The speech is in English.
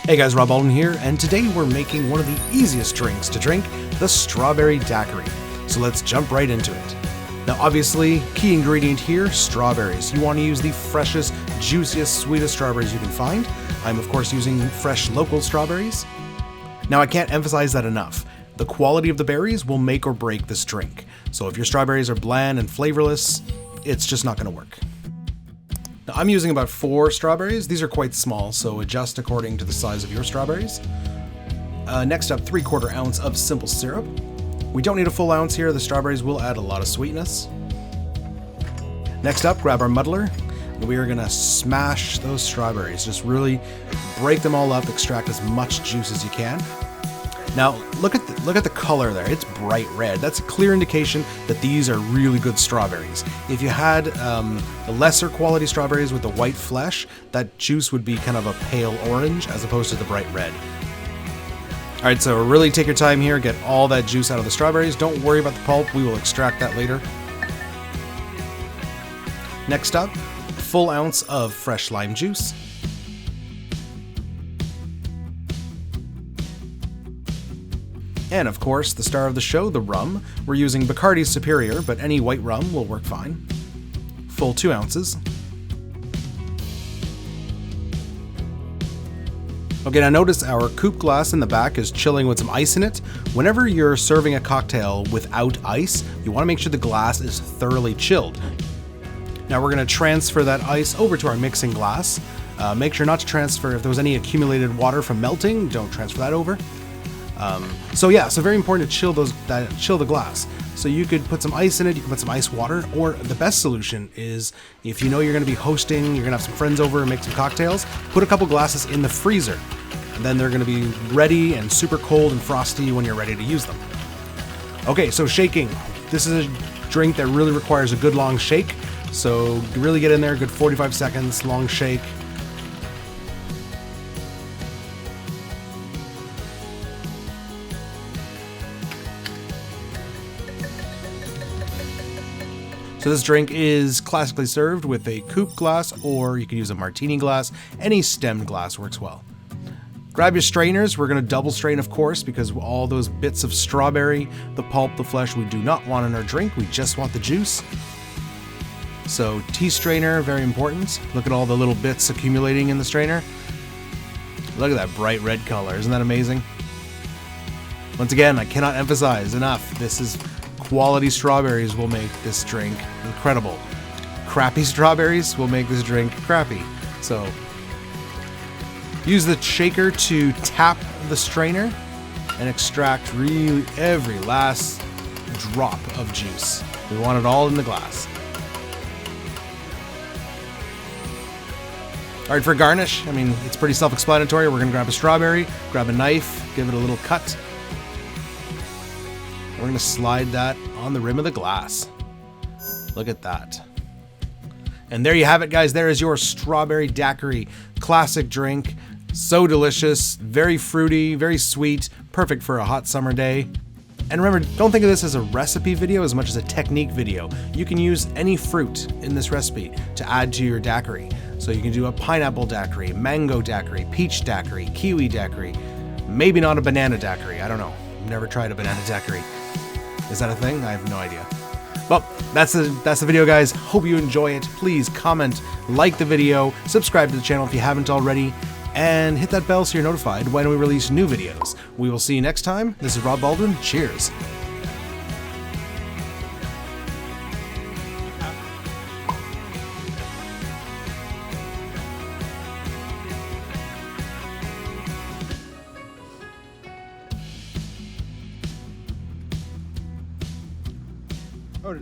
Hey guys, Rob Alden here, and today we're making one of the easiest drinks to drink, the Strawberry Daiquiri. So let's jump right into it. Now obviously, key ingredient here, strawberries. You want to use the freshest, juiciest, sweetest strawberries you can find. I'm of course using fresh local strawberries. Now I can't emphasize that enough. The quality of the berries will make or break this drink. So if your strawberries are bland and flavorless, it's just not going to work. Now, I'm using about 4 strawberries. These are quite small, so adjust according to the size of your strawberries. Next up, 3/4 ounce of simple syrup. We don't need a full ounce here. The strawberries will add a lot of sweetness. Next up, grab our muddler. We are gonna smash those strawberries. Just really break them all up, extract as much juice as you can. Now, look at the color there. It's bright red. That's a clear indication that these are really good strawberries. If you had the lesser quality strawberries with the white flesh, that juice would be kind of a pale orange as opposed to the bright red. All right, so really take your time here. Get all that juice out of the strawberries. Don't worry about the pulp. We will extract that later. Next up, full ounce of fresh lime juice. And of course, the star of the show, the rum. We're using Bacardi Superior, but any white rum will work fine. Full 2 ounces. Okay, now notice our coupe glass in the back is chilling with some ice in it. Whenever you're serving a cocktail without ice, you want to make sure the glass is thoroughly chilled. Now we're going to transfer that ice over to our mixing glass. Make sure not to transfer, if there was any accumulated water from melting, don't transfer that over. So very important to chill the glass. So you could put some ice in it, you can put some ice water, or the best solution is if you know you're going to be hosting, you're going to have some friends over and make some cocktails, put a couple glasses in the freezer. And then they're going to be ready and super cold and frosty when you're ready to use them. Okay, so shaking. This is a drink that really requires a good long shake. So really get in there, good 45 seconds, long shake. So this drink is classically served with a coupe glass, or you can use a martini glass. Any stemmed glass works well. Grab your strainers. We're going to double strain, of course, because all those bits of strawberry, the pulp, the flesh, we do not want in our drink. We just want the juice. So tea strainer, very important. Look at all the little bits accumulating in the strainer. Look at that bright red color. Isn't that amazing? Once again, I cannot emphasize enough. This is quality strawberries will make this drink incredible. Crappy strawberries will make this drink crappy. So use the shaker to tap the strainer and extract really every last drop of juice. We want it all in the glass. All right, for garnish, I mean, it's pretty self-explanatory. We're gonna grab a strawberry, grab a knife, give it a little cut. We're going to slide that on the rim of the glass. Look at that. And there you have it, guys. There is your Strawberry Daiquiri. Classic drink. So delicious, very fruity, very sweet, perfect for a hot summer day. And remember, don't think of this as a recipe video as much as a technique video. You can use any fruit in this recipe to add to your daiquiri. So you can do a pineapple daiquiri, mango daiquiri, peach daiquiri, kiwi daiquiri. Maybe not a banana daiquiri. I don't know. I've never tried a banana daiquiri. Is that a thing? I have no idea. Well, that's the video, guys. Hope you enjoy it. Please comment, like the video, subscribe to the channel if you haven't already, and hit that bell so you're notified when we release new videos. We will see you next time. This is Rob Baldwin. Cheers. Oh.